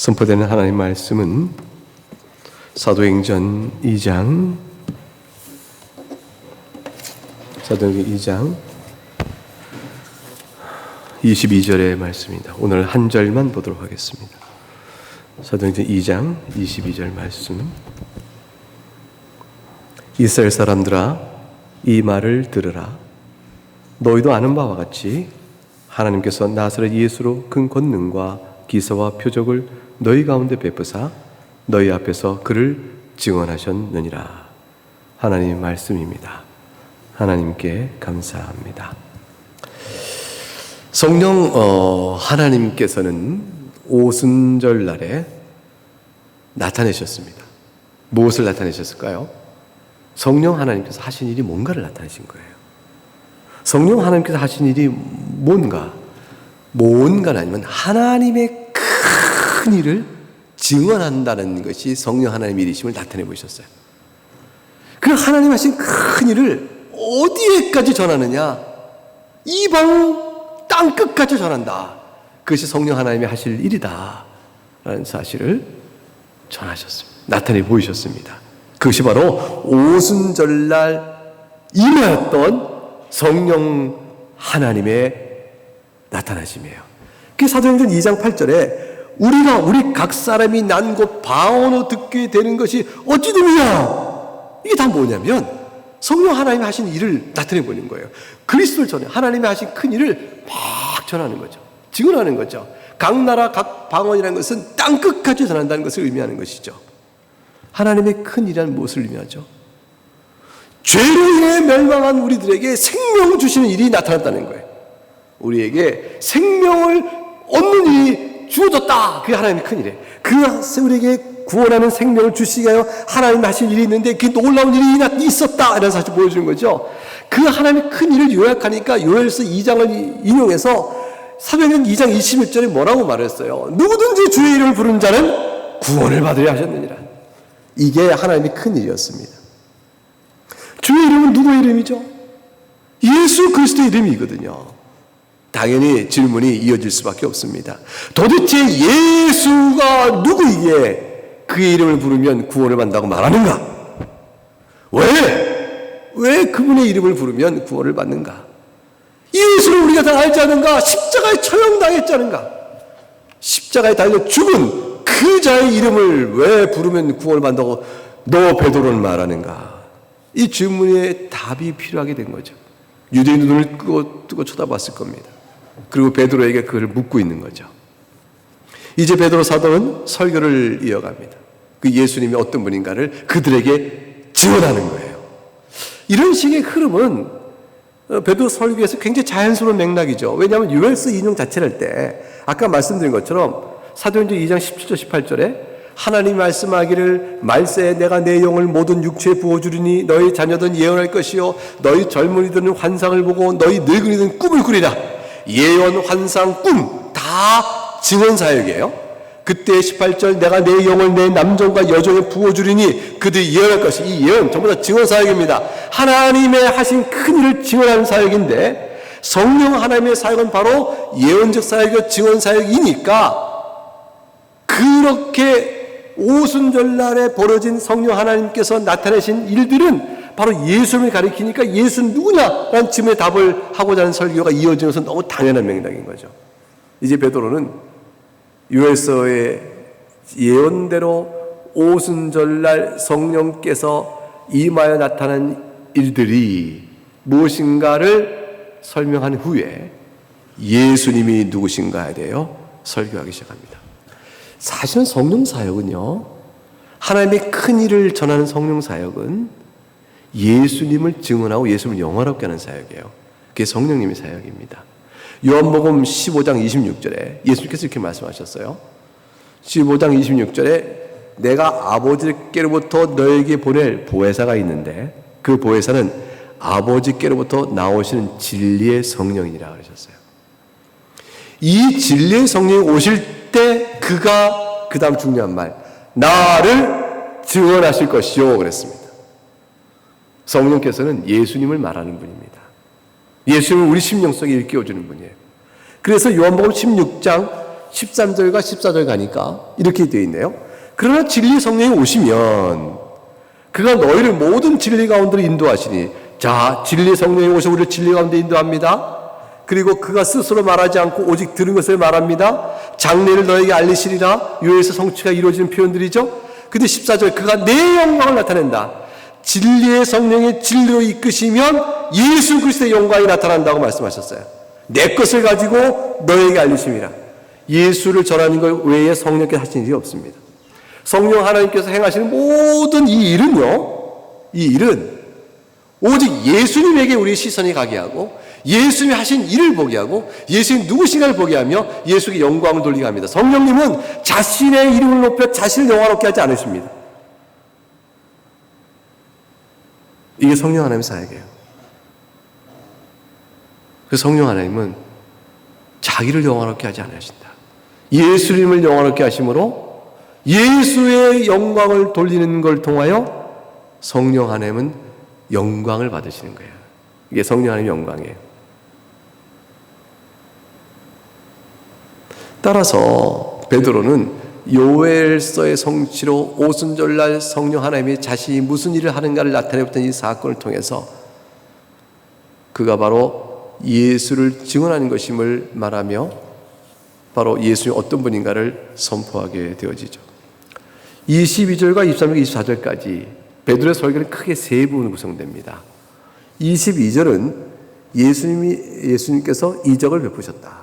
선포되는 하나님 말씀은 사도행전 2장 22절의 말씀입니다. 오늘 한 절만 보도록 하겠습니다. 사도행전 2장 22절 말씀. 이스라엘 사람들아, 이 말을 들으라. 너희도 아는 바와 같이 하나님께서 나사렛 예수로 큰 권능과 기사와 표적을 너희 가운데 베푸사 너희 앞에서 그를 증언하셨느니라. 하나님의 말씀입니다. 하나님께 감사합니다. 성령 하나님께서는 오순절 날에 나타내셨습니다. 무엇을 나타내셨을까요? 성령 하나님께서 하신 일이 뭔가를 나타내신 거예요. 성령 하나님께서 하신 일이 뭔가는 아니면 하나님의 큰 일을 증언한다는 것이 성령 하나님의 일이심을 나타내 보셨어요. 그 하나님 하신 큰 일을 어디에까지 전하느냐? 이방 땅끝까지 전한다. 그것이 성령 하나님이 하실 일이다 라는 사실을 전하셨습니다. 나타내 보이셨습니다. 그것이 바로 오순절날 임하였던 성령 하나님의 나타나심이에요. 그 사도행전 2장 8절에 우리 각 사람이 난 곳 방언으로 듣게 되는 것이 어찌 됨이냐? 이게 다 뭐냐면 성령 하나님이 하신 일을 나타내 보는 거예요. 그리스도를 전해 하나님이 하신 큰 일을 막 전하는 거죠. 증언하는 거죠. 각 나라 각 방언이라는 것은 땅끝까지 전한다는 것을 의미하는 것이죠. 하나님의 큰 일이란 무엇을 의미하죠? 죄로 인해 멸망한 우리들에게 생명을 주시는 일이 나타났다는 거예요. 우리에게 생명을 얻는 일이 주어졌다. 그게 하나님의 큰 일이에요. 그 우리에게 구원하는 생명을 주시기 위하여 하나님 하실 일이 있는데 그 놀라운 일이 있었다. 이런 사실을 보여주는 거죠. 그 하나님의 큰 일을 요약하니까 요엘서 2장을 인용해서 사도행전 2장 21절에 뭐라고 말했어요? 누구든지 주의 이름을 부르는 자는 구원을 받으려 하셨느니라. 이게 하나님의 큰 일이었습니다. 주의 이름은 누구의 이름이죠? 예수 그리스도의 이름이거든요. 당연히 질문이 이어질 수밖에 없습니다. 도대체 예수가 누구이기에 그의 이름을 부르면 구원을 받는다고 말하는가? 왜 그분의 이름을 부르면 구원을 받는가? 예수를 우리가 다 알지 않은가? 십자가에 처형당했지 않은가? 십자가에 달려 죽은 그 자의 이름을 왜 부르면 구원을 받는다고 너 베드로는 말하는가? 이 질문에 답이 필요하게 된 거죠. 유대인도 눈을 뜨고 쳐다봤을 겁니다. 그리고 베드로에게 그걸 묻고 있는 거죠. 이제 베드로 사도는 설교를 이어갑니다. 그 예수님이 어떤 분인가를 그들에게 증언하는 거예요. 이런 식의 흐름은 베드로 설교에서 굉장히 자연스러운 맥락이죠. 왜냐하면 요엘서 인용 자체를 할 때 아까 말씀드린 것처럼 사도행전 2장 17절 18절에 하나님 말씀하기를 말세에 내가 내 영을 모든 육체에 부어주리니 너희 자녀들은 예언할 것이요 너희 젊은이들은 환상을 보고 너희 늙은이들은 꿈을 꾸리라. 예언, 환상, 꿈 다 증언 사역이에요. 그때 18절 내가 내 영을 내 남종과 여종에 부어주리니 그들이 예언할 것이 이 예언 전부 다 증언 사역입니다. 하나님의 하신 큰 일을 증언하는 사역인데 성령 하나님의 사역은 바로 예언적 사역이요 증언 사역이니까 그렇게 오순절날에 벌어진 성령 하나님께서 나타내신 일들은 바로 예수님을 가리키니까 예수는 누구냐라는 질문에 답을 하고자 하는 설교가 이어지면서 너무 당연한 맥락인 거죠. 이제 베드로는 요엘서의 예언대로 오순절날 성령께서 임하여 나타난 일들이 무엇인가를 설명한 후에 예수님이 누구신가에 대하여 설교하기 시작합니다. 사실은 성령 사역은요, 하나님의 큰 일을 전하는 성령 사역은 예수님을 증언하고 예수님을 영화롭게 하는 사역이에요. 그게 성령님의 사역입니다. 요한복음 15장 26절에 예수님께서 이렇게 말씀하셨어요. 15장 26절에 내가 아버지께로부터 너에게 보낼 보혜사가 있는데 그 보혜사는 아버지께로부터 나오시는 진리의 성령이라 그러셨어요. 이 진리의 성령이 오실 때 그가 그 다음 중요한 말 나를 증언하실 것이요 그랬습니다. 성령께서는 예수님을 말하는 분입니다. 예수님을 우리 심령 속에 일깨워주는 분이에요. 그래서 요한복음 16장 13절과 14절 가니까 이렇게 되어 있네요. 그러나 진리 성령이 오시면 그가 너희를 모든 진리 가운데로 인도하시니. 자, 진리 성령이 오셔 우리를 진리 가운데 인도합니다. 그리고 그가 스스로 말하지 않고 오직 들은 것을 말합니다. 장래를 너에게 알리시리라. 요에서 성취가 이루어지는 표현들이죠. 근데 14절 그가 내 영광을 나타낸다. 진리의 성령의 진리로 이끄시면 예수 그리스도의 영광이 나타난다고 말씀하셨어요. 내 것을 가지고 너에게 알리심이라. 예수를 전하는 것 외에 성령께서 하시는 일이 없습니다. 성령 하나님께서 행하시는 모든 이 일은 오직 예수님에게 우리의 시선이 가게 하고 예수님이 하신 일을 보게 하고 예수님 누구신가를 보게 하며 예수께 영광을 돌리게 합니다. 성령님은 자신의 이름을 높여 자신을 영화롭게 하지 않으십니다. 이게 성령 하나님의 사역이에요. 그 성령 하나님은 자기를 영화롭게 하지 않으신다. 예수님을 영화롭게 하심으로 예수의 영광을 돌리는 걸 통하여 성령 하나님은 영광을 받으시는 거예요. 이게 성령 하나님의 영광이에요. 따라서 베드로는 요엘서의 성취로 오순절날 성령 하나님이 자신이 무슨 일을 하는가를 나타내었던 이 사건을 통해서 그가 바로 예수를 증언하는 것임을 말하며 바로 예수님이 어떤 분인가를 선포하게 되어지죠. 22절과 23절, 24절까지 베드로의 설교는 크게 세 부분으로 구성됩니다. 22절은 예수님께서 이적을 베푸셨다.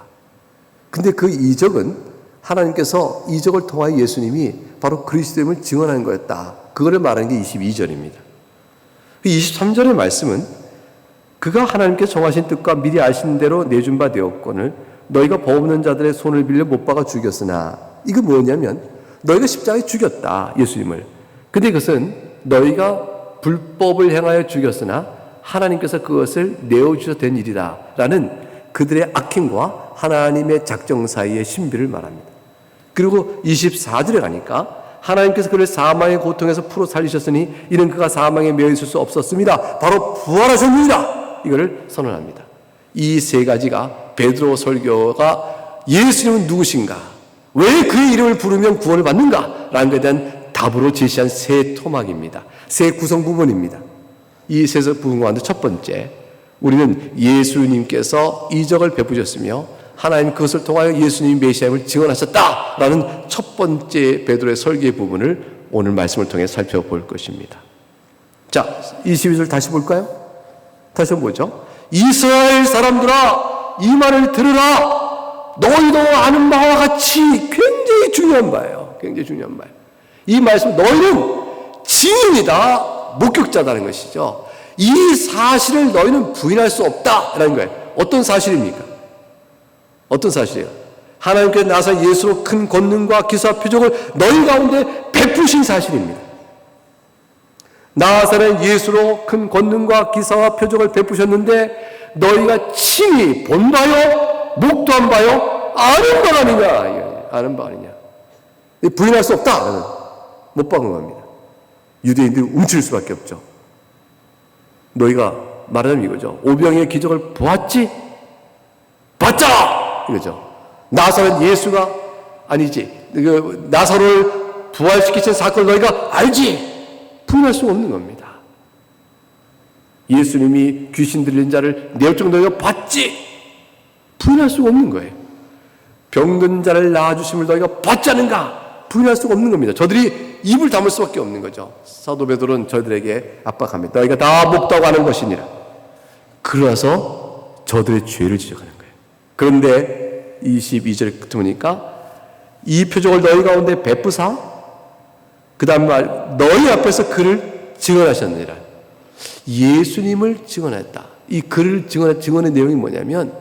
근데 그 이적은 하나님께서 이적을 통하여 예수님이 바로 그리스도임을 증언하는 거였다. 그거를 말하는 게 22절입니다. 23절의 말씀은 그가 하나님께서 정하신 뜻과 미리 아신 대로 내준 바 되었거늘 너희가 법 없는 자들의 손을 빌려 못 박아 죽였으나, 이거 뭐냐면 너희가 십자가에 죽였다, 예수님을. 근데 그것은 너희가 불법을 행하여 죽였으나 하나님께서 그것을 내어주셔서 된 일이다 라는 그들의 악행과 하나님의 작정 사이의 신비를 말합니다. 그리고 24절에 가니까 하나님께서 그를 사망의 고통에서 풀어 살리셨으니 이는 그가 사망에 매여 있을 수 없었습니다. 바로 부활하셨느니라, 이거를 선언합니다. 이 세 가지가 베드로 설교가 예수님은 누구신가, 왜 그의 이름을 부르면 구원을 받는가 라는 것에 대한 답으로 제시한 세 토막입니다. 세 구성 부분입니다. 이 세 부분 가운데 첫 번째, 우리는 예수님께서 이적을 베푸셨으며 하나님 그것을 통하여 예수님이 메시아임을 증언하셨다라는 첫 번째 베드로의 설교의 부분을 오늘 말씀을 통해 살펴볼 것입니다. 자, 22절 다시 볼까요? 다시 한번 보죠. 이스라엘 사람들아, 이 말을 들으라. 너희도 아는 바와 같이. 굉장히 중요한 바예요. 굉장히 중요한 바예요. 이 말씀, 너희는 증인이다, 목격자다는 것이죠. 이 사실을 너희는 부인할 수 없다라는 거예요. 어떤 사실입니까? 어떤 사실이에요? 하나님께서 나사 예수로 큰 권능과 기사와 표적을 너희 가운데 베푸신 사실입니다. 나사렛 예수로 큰 권능과 기사와 표적을 베푸셨는데 너희가 친히 본 바요, 목도한 바요, 아는 바 아니냐? 아는 바 아니냐? 부인할 수 없다. 못 박은 겁니다. 유대인들이 움츠릴 수밖에 없죠. 너희가 말하자면 이거죠. 오병이의 기적을 보았지? 봤잖아! 이거죠. 나사렛 예수가 아니지. 나사로를 부활시키신 사건을 너희가 알지? 부인할 수 없는 겁니다. 예수님이 귀신 들린 자를 내어준 너희가 봤지? 부인할 수 없는 거예요. 병든 자를 낳아주심을 너희가 봤지 않은가? 부인할 수가 없는 겁니다. 저들이 입을 다물 수밖에 없는 거죠. 사도 베드로는 저들에게 압박합니다. 너희가 다 목도하고 하는 것이니라. 그러서 저들의 죄를 지적하는 거예요. 그런데 22절에 보니까 이 표적을 너희 가운데 베푸사 그 다음 말, 너희 앞에서 그를 증언하셨느니라. 예수님을 증언했다. 이 그를 증언의 내용이 뭐냐면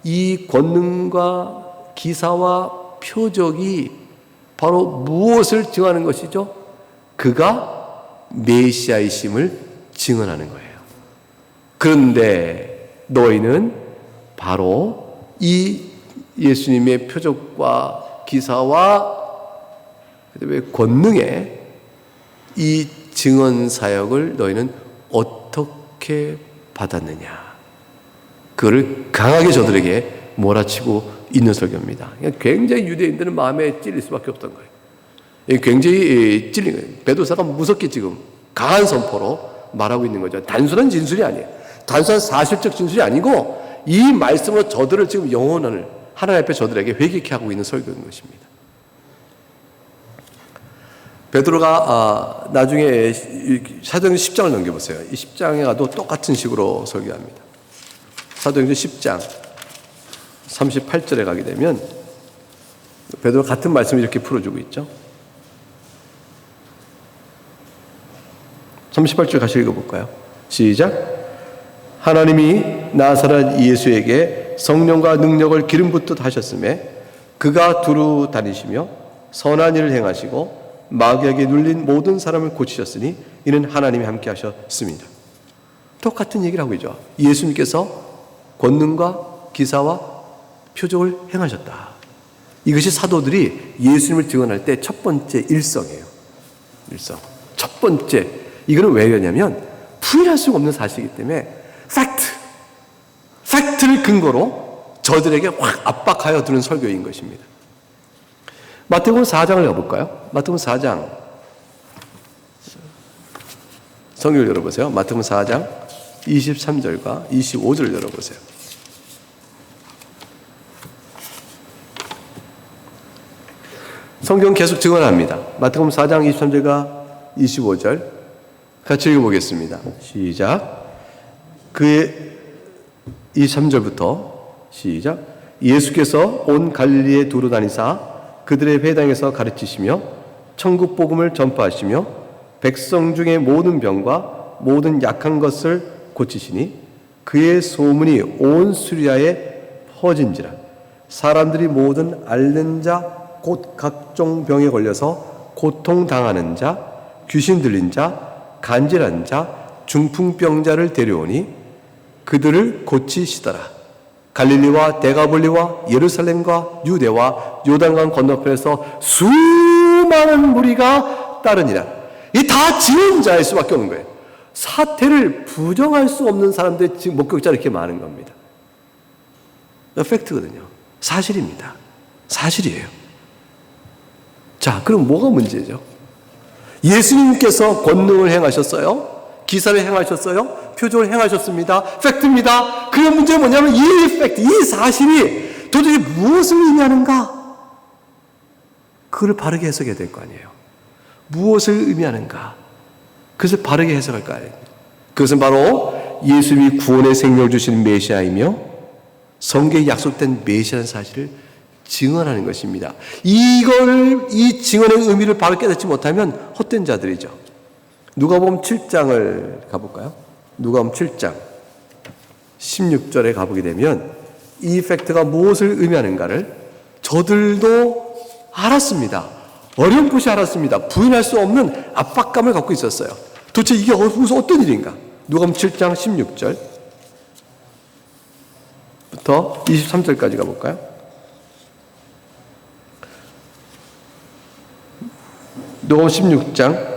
이 권능과 기사와 표적이 바로 무엇을 증언하는 것이죠? 그가 메시아이심을 증언하는 거예요. 그런데 너희는 바로 이 예수님의 표적과 기사와 그다음에 권능의 이 증언 사역을 너희는 어떻게 받았느냐? 그거를 강하게 저들에게 몰아치고 있는 설교입니다. 굉장히 유대인들은 마음에 찔릴 수밖에 없던 거예요. 굉장히 찔린 거예요. 베드로사가 무섭게 지금 강한 선포로 말하고 있는 거죠. 단순한 진술이 아니에요. 단순한 사실적 진술이 아니고 이 말씀으로 저들을 지금 영혼을 하나님 앞에 저들에게 회개케 하고 있는 설교인 것입니다. 베드로가 나중에 사도행전 10장을 넘겨보세요. 이 10장에 가도 똑같은 식으로 설교합니다. 사도행전 10장 38절에 가게 되면 베드로 같은 말씀을 이렇게 풀어주고 있죠. 38절 같이 읽어볼까요? 시작. 하나님이 나사렛 예수에게 성령과 능력을 기름 붓듯 하셨음에 그가 두루 다니시며 선한 일을 행하시고 마귀에게 눌린 모든 사람을 고치셨으니 이는 하나님이 함께 하셨습니다. 똑같은 얘기를 하고 있죠. 예수님께서 권능과 기사와 표적을 행하셨다. 이것이 사도들이 예수님을 증언할 때 첫 번째 일성이에요. 일성. 첫 번째. 이거는 왜 그러냐면 부인할 수가 없는 사실이기 때문에 팩트를 근거로 저들에게 확 압박하여 두는 설교인 것입니다. 마태복음 4장을 가볼까요? 마태복음 4장 성경을 열어보세요. 마태복음 4장 23절과 25절을 열어보세요. 성경 계속 증언합니다. 마태복음 4장 23절과 25절 같이 읽어보겠습니다. 시작. 그의 23절부터 시작. 예수께서 온 갈릴리에 두루 다니사 그들의 회당에서 가르치시며 천국 복음을 전파하시며 백성 중에 모든 병과 모든 약한 것을 고치시니 그의 소문이 온 수리아에 퍼진지라. 사람들이 모든 앓는 자 곧 각종 병에 걸려서 고통당하는 자 귀신 들린 자 간질한 자 중풍병자를 데려오니 그들을 고치시더라. 갈릴리와 데가볼리와 예루살렘과 유대와 요단강 건너편에서 수많은 무리가 따르니라. 이 다 증언자일 수밖에 없는 거예요. 사태를 부정할 수 없는 사람들의 목격자가 이렇게 많은 겁니다. 팩트거든요. 사실입니다. 사실이에요. 자, 그럼 뭐가 문제죠? 예수님께서 권능을 행하셨어요. 기사를 행하셨어요. 표적을 행하셨습니다. 팩트입니다. 그 문제는 뭐냐면 이 팩트, 이 사실이 도대체 무엇을 의미하는가? 그걸 바르게 해석해야 될 거 아니에요. 무엇을 의미하는가? 그것을 바르게 해석할 거 아니에요. 그것은 바로 예수님이 구원의 생명을 주시는 메시아이며 성경에 약속된 메시아라는 사실을 증언하는 것입니다. 이 증언의 의미를 바로 깨닫지 못하면 헛된 자들이죠. 누가복음 7장을 가볼까요? 누가복음 7장 16절에 가보게 되면 이 팩트가 무엇을 의미하는가를 저들도 알았습니다. 어렴풋이 알았습니다. 부인할 수 없는 압박감을 갖고 있었어요. 도대체 이게 무슨 어떤 일인가? 누가복음 7장 16절부터 23절까지 가볼까요? 누가복음 16장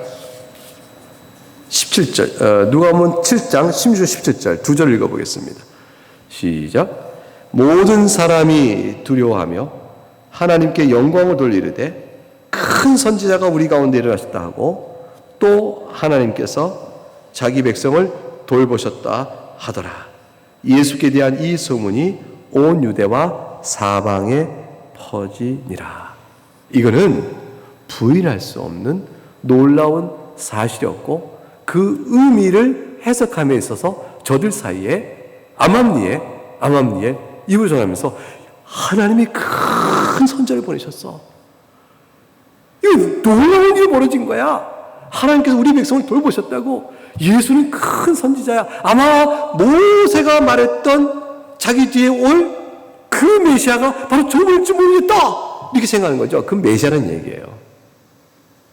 17절, 누가복음 7장 16절 17절 두 절 읽어보겠습니다. 시작. 모든 사람이 두려워하며 하나님께 영광을 돌리르되 큰 선지자가 우리 가운데 일어나셨다 하고 또 하나님께서 자기 백성을 돌보셨다 하더라. 예수께 대한 이 소문이 온 유대와 사방에 퍼지니라. 이거는 부인할 수 없는 놀라운 사실이었고 그 의미를 해석함에 있어서 저들 사이에 암암리에 입을 전하면서 하나님이 큰 선지자를 보내셨어. 이거 놀라운 일이 벌어진 거야. 하나님께서 우리 백성을 돌보셨다고. 예수는 큰 선지자야. 아마 모세가 말했던 자기 뒤에 올 그 메시아가 바로 저분일지 모르겠다. 이렇게 생각하는 거죠. 그 메시아라는 얘기예요.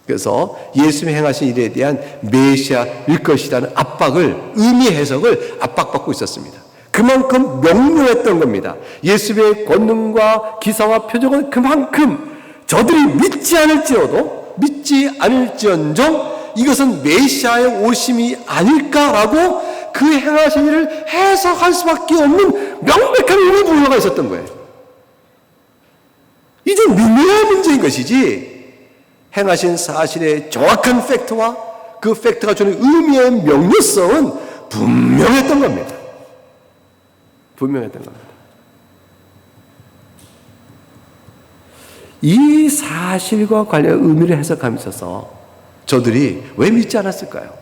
그래서 예수님이 행하신 일에 대한 메시아일 것이라는 압박을, 의미 해석을 압박받고 있었습니다. 그만큼 명료했던 겁니다. 예수님의 권능과 기사와 표적은 그만큼 저들이 믿지 않을지언정 이것은 메시아의 오심이 아닐까라고 그 행하신 일을 해석할 수밖에 없는 명백한 의미 부여가 있었던 거예요. 이제 미묘한 문제인 것이지 행하신 사실의 정확한 팩트와 그 팩트가 주는 의미의 명료성은 분명했던 겁니다. 분명했던 겁니다. 이 사실과 관련 의미를 해석함에 있어서 저들이 왜 믿지 않았을까요?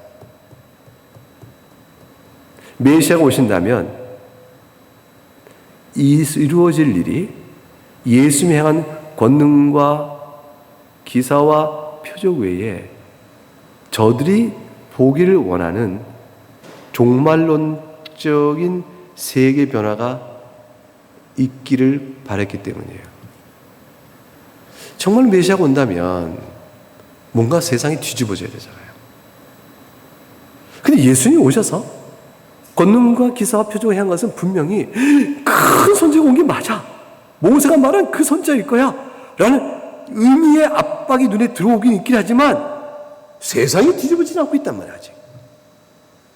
메시아가 오신다면 이루어질 일이 예수님이 행한 권능과 기사와 표적 외에 저들이 보기를 원하는 종말론적인 세계 변화가 있기를 바랐기 때문이에요. 정말 메시아가 온다면 뭔가 세상이 뒤집어져야 되잖아요. 근데 예수님이 오셔서 권능과 기사와 표적을 행한 것은 분명히 큰 선지가 온 게 맞아. 모세가 말한 그 선지자일 거야. 라는 의미의 압박이 눈에 들어오긴 있긴 하지만 세상이 뒤집어지지 않고 있단 말이야, 아직.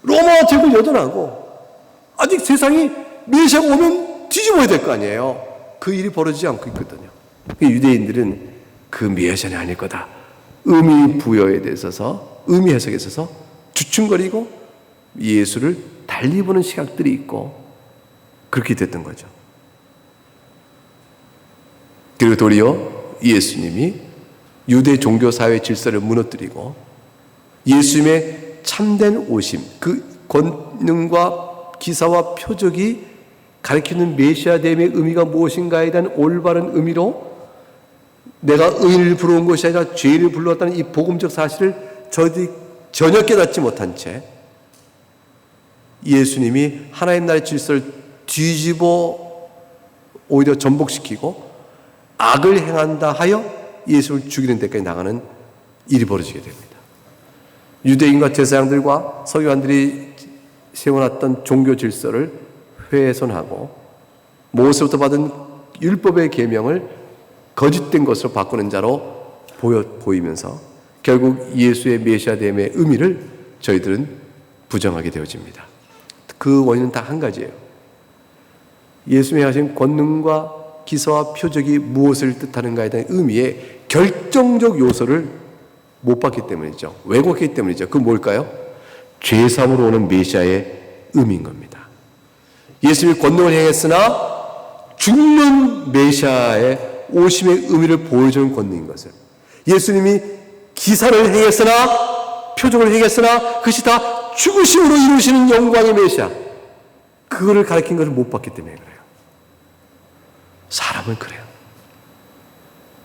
로마 제국 여전하고 아직 세상이 메시아가 오면 뒤집어야 될 거 아니에요. 그 일이 벌어지지 않고 있거든요. 유대인들은 그 메시아는 아닐 거다. 의미 부여에 있어서, 의미 해석에 있어서 주춤거리고 예수를 달리 보는 시각들이 있고 그렇게 됐던 거죠. 그리고 도리어 예수님이 유대 종교사회 질서를 무너뜨리고 예수님의 참된 오심, 그 권능과 기사와 표적이 가리키는 메시아됨의 의미가 무엇인가에 대한 올바른 의미로 내가 의인을 불러온 것이 아니라 죄인을 불러왔다는 이 복음적 사실을 저희들이 전혀 깨닫지 못한 채 예수님이 하나님 나라의 질서를 뒤집어 오히려 전복시키고 악을 행한다 하여 예수를 죽이는 데까지 나가는 일이 벌어지게 됩니다. 유대인과 제사장들과 서기관들이 세워놨던 종교 질서를 훼손하고 모세부터 받은 율법의 계명을 거짓된 것으로 바꾸는 자로 보이면서 결국 예수의 메시아됨의 의미를 저희들은 부정하게 되어집니다. 그 원인은 딱 한 가지예요. 예수님이 하신 권능과 기사와 표적이 무엇을 뜻하는가에 대한 의미의 결정적 요소를 못 봤기 때문이죠. 왜곡했기 때문이죠. 그 뭘까요? 죄사함으로 오는 메시아의 의미인 겁니다. 예수님이 권능을 행했으나 죽는 메시아의 오심의 의미를 보여주는 권능인 것을, 예수님이 기사를 행했으나 표적을 행했으나 그것이 다 죽으심으로 이루시는 영광의 메시아, 그거를 가르친 것을 못 봤기 때문에 그래요. 사람은 그래요.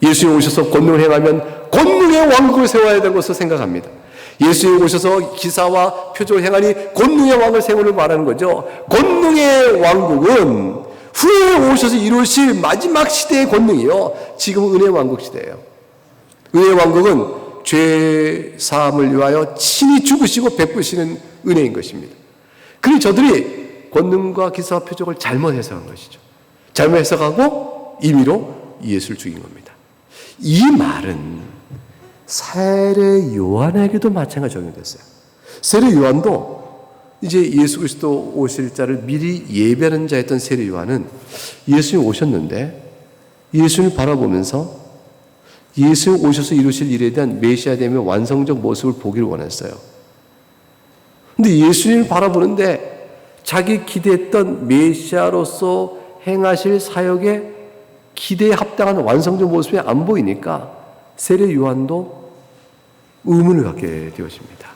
예수님이 오셔서 권능을 행하면 권능의 왕국을 세워야 될 것으로 생각합니다. 예수님이 오셔서 기사와 표적을 행하니 권능의 왕을 세우는 말하는 거죠. 권능의 왕국은 후에 오셔서 이루실 마지막 시대의 권능이요, 지금은 은혜의 왕국 시대예요. 은혜의 왕국은 죄 사함을 위하여 친히 죽으시고 베푸시는 은혜인 것입니다. 그리고 저들이 권능과 기사와 표적을 잘못 해석한 것이죠. 잘못 해석하고 임의로 예수를 죽인 겁니다. 이 말은 세례 요한에게도 마찬가지로 적용됐어요. 세례 요한도 이제 예수 그리스도 오실 자를 미리 예배하는 자였던 세례 요한은 예수님이 오셨는데 예수님을 바라보면서 예수님 오셔서 이루실 일에 대한 메시아됨의 완성적 모습을 보기를 원했어요. 근데 예수님을 바라보는데 자기 기대했던 메시아로서 행하실 사역의 기대에 합당한 완성적 모습이 안 보이니까 세례 요한도 의문을 갖게 되어집니다.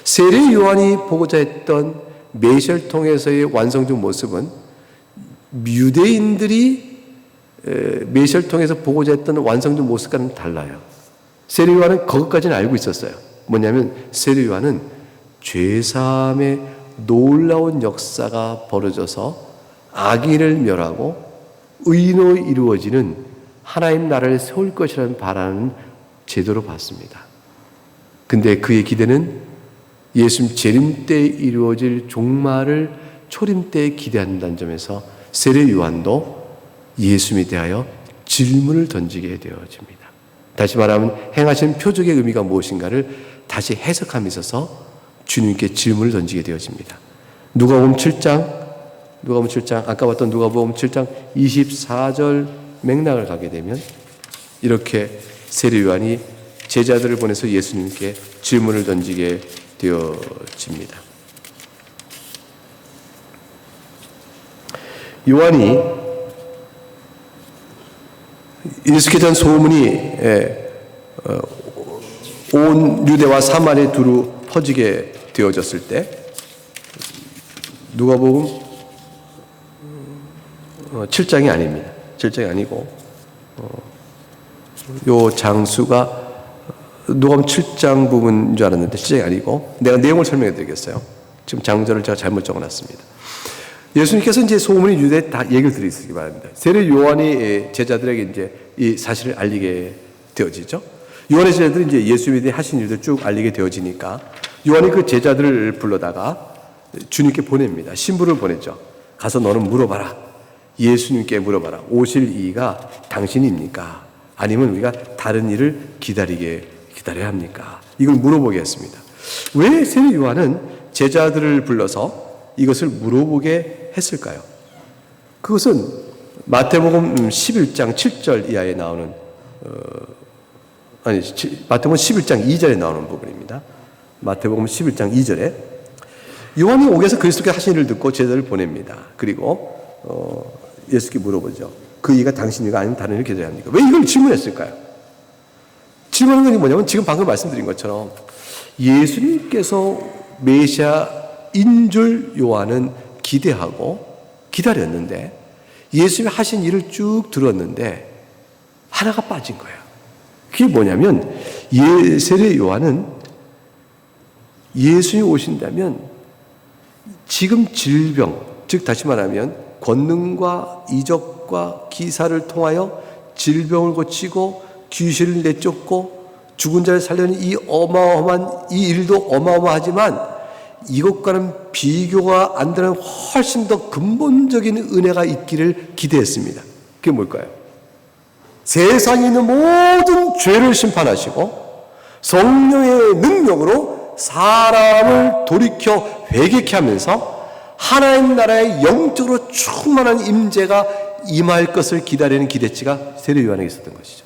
세례 요한이 보고자 했던 메시아를 통해서의 완성적 모습은 유대인들이 메시아를 통해서 보고자 했던 완성적 모습과는 달라요. 세례 요한은 그것까지는 알고 있었어요. 뭐냐면 세례 요한은 죄사함의 놀라운 역사가 벌어져서 악인을 멸하고 의인으로 이루어지는 하나님 나라를 세울 것이라는 바라는 제도로 봤습니다. 근데 그의 기대는 예수님 재림 때 이루어질 종말을 초림 때 기대한다는 점에서 세례 요한도 예수님에 대하여 질문을 던지게 되어집니다. 다시 말하면 행하신 표적의 의미가 무엇인가를 다시 해석함에 있어서 주님께 질문을 던지게 되어집니다. 누가복음 7장 아까 봤던 누가복음 7장 24절 맥락을 가게 되면 이렇게 세례 요한이 제자들을 보내서 예수님께 질문을 던지게 되어집니다. 요한이 예수께 대한 소문이 온 유대와 사마리아에 두루 퍼지게 되어졌을 때 누가복음 7장이 아닙니다. 7장이 아니고 요 장수가 누가복음 7장 부분인 줄 알았는데 7장이 아니고 내가 내용을 설명해 드리겠어요. 지금 장절을 제가 잘못 적어놨습니다. 예수님께서 이제 소문이 유대에 다 얘기를 드리시기 바랍니다. 세례 요한이 제자들에게 이제 이 사실을 알리게 되어지죠. 요한의 제자들이 이제 예수님에 대해 하신 일들 쭉 알리게 되어지니까 요한이 그 제자들을 불러다가 주님께 보냅니다. 신부를 보냈죠. 가서 너는 물어봐라. 예수님께 물어봐라. 오실 이가 당신입니까? 아니면 우리가 다른 일을 기다려야 합니까? 이걸 물어보겠습니다. 왜 세례 요한은 제자들을 불러서 이것을 물어보게 했을까요? 그것은 마태복음 11장 7절 이하에 나오는 마태복음 11장 2절에 나오는 부분입니다. 마태복음 11장 2절에 요한이 옥에서 그리스도께서 하신 일을 듣고 제자들을 보냅니다. 그리고 예수께 물어보죠. 그 이가 당신이가 아니면 다른 일을 기다려야 합니까? 왜 이걸 질문했을까요? 질문하는 것이 뭐냐면 지금 방금 말씀드린 것처럼 예수님께서 메시아인 줄 요한은 기대하고 기다렸는데 예수님이 하신 일을 쭉 들었는데 하나가 빠진 거예요. 그게 뭐냐면 세례 요한은 예수님이 오신다면 지금 질병, 즉 다시 말하면 권능과 이적과 기사를 통하여 질병을 고치고 귀신을 내쫓고 죽은 자를 살려는 이 어마어마한 이 일도 어마어마하지만 이것과는 비교가 안 되는 훨씬 더 근본적인 은혜가 있기를 기대했습니다. 그게 뭘까요? 세상에 있는 모든 죄를 심판하시고 성령의 능력으로 사람을 돌이켜 회개케 하면서 하나님 나라의 영적으로 충만한 임재가 임할 것을 기다리는 기대치가 세례 요한에게 있었던 것이죠.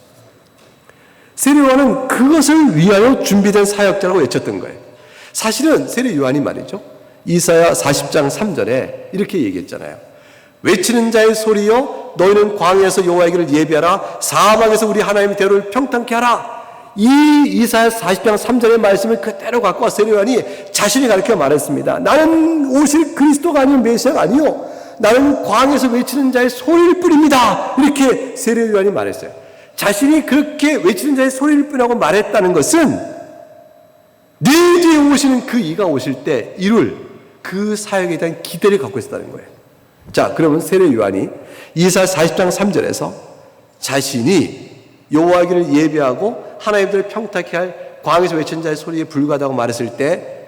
세례 요한은 그것을 위하여 준비된 사역자라고 외쳤던 거예요. 사실은 세례 요한이 말이죠. 이사야 40장 3절에 이렇게 얘기했잖아요. 외치는 자의 소리여 너희는 광야에서 여호와의 길을 예비하라. 사방에서 우리 하나님의 대로를 평탄케 하라. 이 이사야 40장 3절의 말씀을 그대로 갖고 와 세례 요한이 자신이 가르쳐 말했습니다. 나는 오실 그리스도가 아니요 메시아가 아니요 나는 광야에서 외치는 자의 소리일 뿐입니다. 이렇게 세례 요한이 말했어요. 자신이 그렇게 외치는 자의 소리일 뿐이라고 말했다는 것은 네 뒤에 오시는 그 이가 오실 때 이룰 그 사역에 대한 기대를 갖고 있었다는 거예요. 자, 그러면 세례 요한이 이사야 40장 3절에서 자신이 여호와의 길을 예비하고 하나님들을 평탁케 할 광야에서 외치는 자의 소리에 불과하다고 말했을 때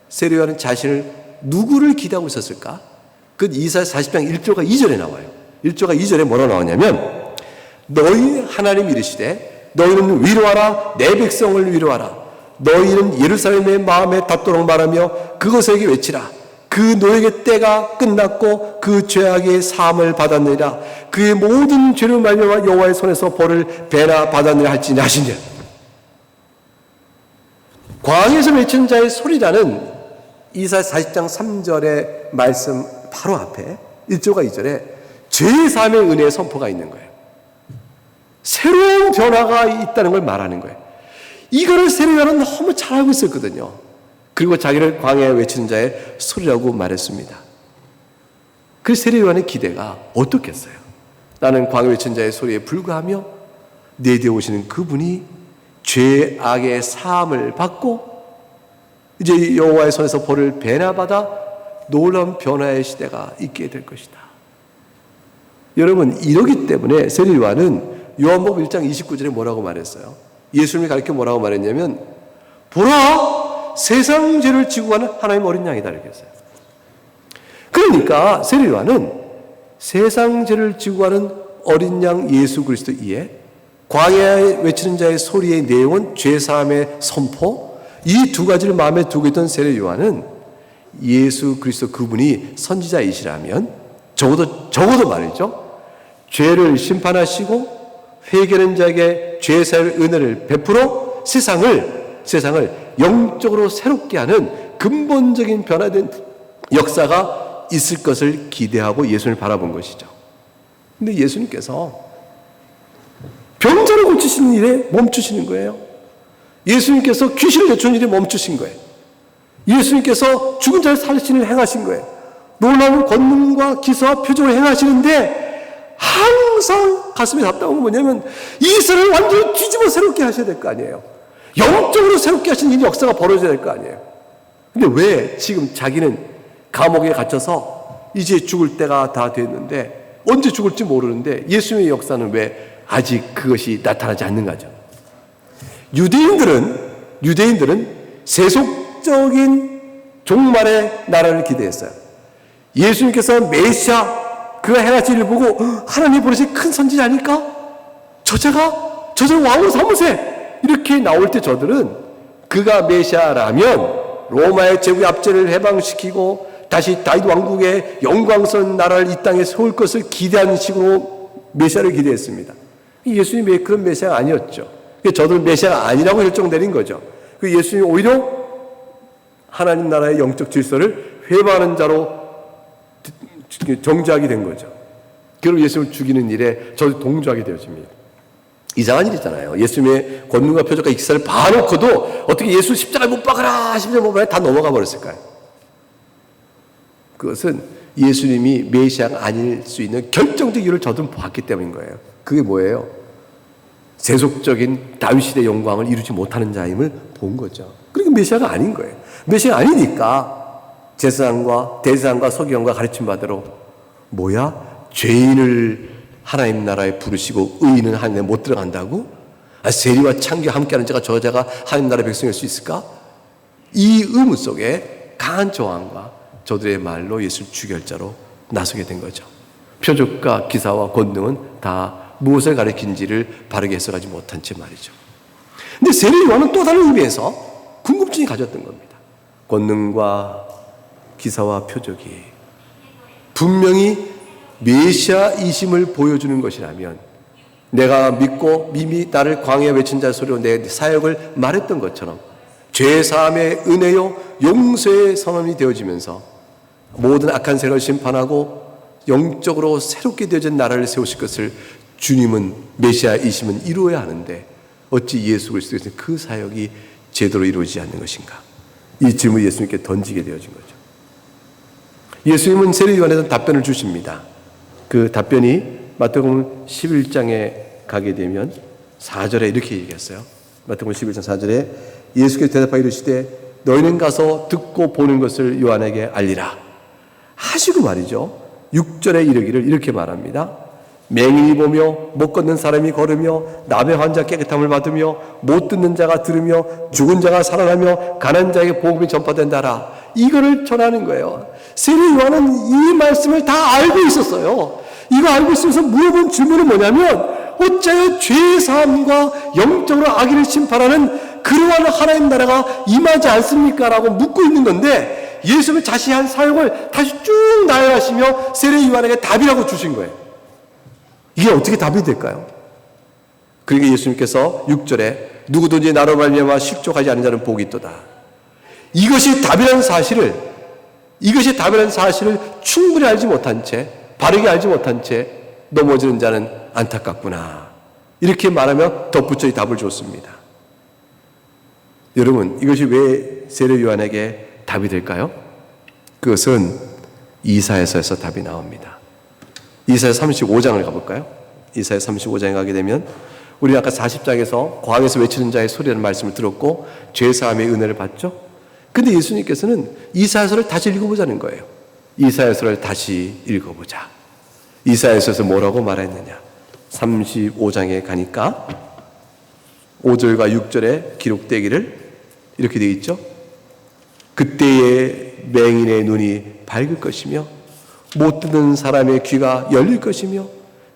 세례 요한은 자신을 누구를 기대하고 있었을까? 그 이사야 40장 1절과 2절에 나와요. 1절과 2절에 뭐라 나오냐면 너희 하나님 이르시되 너희는 위로하라 내 백성을 위로하라 너희는 예루살렘의 마음에 닿도록 말하며 그것에게 외치라 그 노예의 때가 끝났고 그 죄악의 사함을 받았느니라 그의 모든 죄를 말미암아 여호와의 손에서 벌을 배나 받았느니라 할지니 하시니라. 광야에서 외치는 자의 소리라는 이사야 40장 3절의 말씀 바로 앞에 1절과 2절에 죄의 사함의 은혜의 선포가 있는 거예요. 새로운 변화가 있다는 걸 말하는 거예요. 이거를 세례 요한은 너무 잘 알고 있었거든요. 그리고 자기를 광야에 외치는 자의 소리라고 말했습니다. 그 세례 요한의 기대가 어떻겠어요? 나는 광야에 외치는 자의 소리에 불과하며 내 뒤에 오시는 그분이 죄악의 사함을 받고 이제 여호와의 손에서 벌을 배나 받아 놀라운 변화의 시대가 있게 될 것이다. 여러분 이러기 때문에 세례 요한은 요한복음 1장 29절에 뭐라고 말했어요? 예수님이 가르쳐 뭐라고 말했냐면 보라 세상 죄를 지고 가는 하나님의 어린 양이다 이렇게 했어요. 그러니까 세례 요한은 세상 죄를 지고 가는 어린 양 예수 그리스도 이에 광야에 외치는 자의 소리의 내용은 죄사함의 선포 이 두 가지를 마음에 두고 있던 세례 요한은 예수 그리스도 그분이 선지자이시라면 적어도 말이죠. 죄를 심판하시고 회개하는 자에게 죄사의 은혜를 베풀어 세상을 영적으로 새롭게 하는 근본적인 변화된 역사가 있을 것을 기대하고 예수님을 바라본 것이죠. 근데 예수님께서 병자를 고치시는 일에 멈추시는 거예요. 예수님께서 귀신을 내쫓는 일에 멈추신 거예요. 예수님께서 죽은 자를 살리시는 일을 행하신 거예요. 놀라운 권능과 기사와 표적을 행하시는데 항상 가슴이 답답한 건 뭐냐면 이스라엘을 완전히 뒤집어 새롭게 하셔야 될 거 아니에요. 영적으로 새롭게 하시는 이 역사가 벌어져야 될 거 아니에요. 근데 왜 지금 자기는 감옥에 갇혀서 이제 죽을 때가 다 됐는데 언제 죽을지 모르는데 예수님의 역사는 왜 아직 그것이 나타나지 않는 거죠. 유대인들은 세속적인 종말의 나라를 기대했어요. 예수님께서 메시아 그가 행하신 일을 보고 하나님 보내신 큰 선지자 아닐까? 저자를 왕으로 삼으세! 이렇게 나올 때 저들은 그가 메시아라면 로마의 제국의 압제를 해방시키고 다시 다윗 왕국의 영광스러운 나라를 이 땅에 세울 것을 기대하는 식으로 메시아를 기대했습니다. 예수님이 그런 메시아가 아니었죠. 저들은 메시아가 아니라고 결정 내린 거죠. 예수님이 오히려 하나님 나라의 영적 질서를 회방하는 자로 정지하게 된 거죠. 그리고 예수님을 죽이는 일에 저도 동조하게 되어집니다. 이상한 일이잖아요. 예수님의 권능과 표적과 역사를 봐놓고도 어떻게 예수 십자가에 못 박아라, 십자가에 못 박아라 다 넘어가 버렸을까요? 그것은 예수님이 메시아가 아닐 수 있는 결정적 이유를 저도 봤기 때문인 거예요. 그게 뭐예요? 세속적인 다윗시대의 영광을 이루지 못하는 자임을 본 거죠. 그러니까 메시아가 아닌 거예요. 메시아가 아니니까 제사장과 대제사장과 서기관과 가르침 받으러 뭐야? 죄인을 하나님 나라에 부르시고 의인은 하나님에 못 들어간다고? 세리와 창기와 함께하는 자가 저자가 하나님 나라의 백성일 수 있을까? 이 의문 속에 강한 저항과 저들의 말로 예수를 죽일 자로 나서게 된 거죠. 표적과 기사와 권능은 다 무엇을 가리킨지를 바르게 해석하지 못한 채 말이죠. 근데 세례 요한은 또 다른 의미에서 궁금증이 가졌던 겁니다. 권능과 기사와 표적이 분명히 메시아이심을 보여주는 것이라면 내가 믿고 이미 나를 광야에 외친 자의 소리로 내 사역을 말했던 것처럼 죄사함의 은혜요 용서의 선언이 되어지면서 모든 악한 세력을 심판하고 영적으로 새롭게 되어진 나라를 세우실 것을 주님은 메시아이심은 이루어야 하는데 어찌 예수 그리스도에서 그 사역이 제대로 이루어지지 않는 것인가? 이 질문을 예수님께 던지게 되어진 거죠. 예수님은 세례 요한에서 답변을 주십니다. 그 답변이 마태복음 11장에 가게 되면 4절에 이렇게 얘기했어요. 마태복음 11장 4절에 예수께서 대답하여 이르시되 너희는 가서 듣고 보는 것을 요한에게 알리라 하시고 말이죠. 6절에 이르기를 이렇게 말합니다. 맹인이 보며 못 걷는 사람이 걸으며 나병 환자 깨끗함을 받으며 못 듣는 자가 들으며 죽은 자가 살아나며 가난한 자에게 복음이 전파된다라. 이거를 전하는 거예요. 세례 요한은 이 말씀을 다 알고 있었어요. 이거 알고 있으면서 물어본 질문은 뭐냐면 어찌하여 죄의 사함과 영적으로 악인을 심판하는 그러한 하나님 나라가 임하지 않습니까? 라고 묻고 있는 건데 예수님은 자신이 한 사역을 다시 쭉 나열하시며 세례 요한에게 답이라고 주신 거예요. 이게 어떻게 답이 될까요? 그러니까 예수님께서 6절에 누구든지 나로 말미암아 실족하지 않는 자는 복이 있도다. 이것이 답이라는 사실을 충분히 알지 못한 채 바르게 알지 못한 채 넘어지는 자는 안타깝구나. 이렇게 말하며 덧붙여 이 답을 줬습니다. 여러분 이것이 왜 세례 요한에게 답이 될까요? 그것은 이사야서에서 답이 나옵니다. 이사야 35장을 가볼까요? 이사야 35장에 가게 되면 우리 아까 40장에서 광야에서 외치는 자의 소리라는 말씀을 들었고 죄사함의 은혜를 받죠. 근데 예수님께서는 이사야서를 다시 읽어보자는 거예요. 이사야서를 다시 읽어보자. 이사야서에서 뭐라고 말했느냐? 35장에 가니까 5절과 6절에 기록되기를 이렇게 되어 있죠. 그때의 맹인의 눈이 밝을 것이며 못 듣는 사람의 귀가 열릴 것이며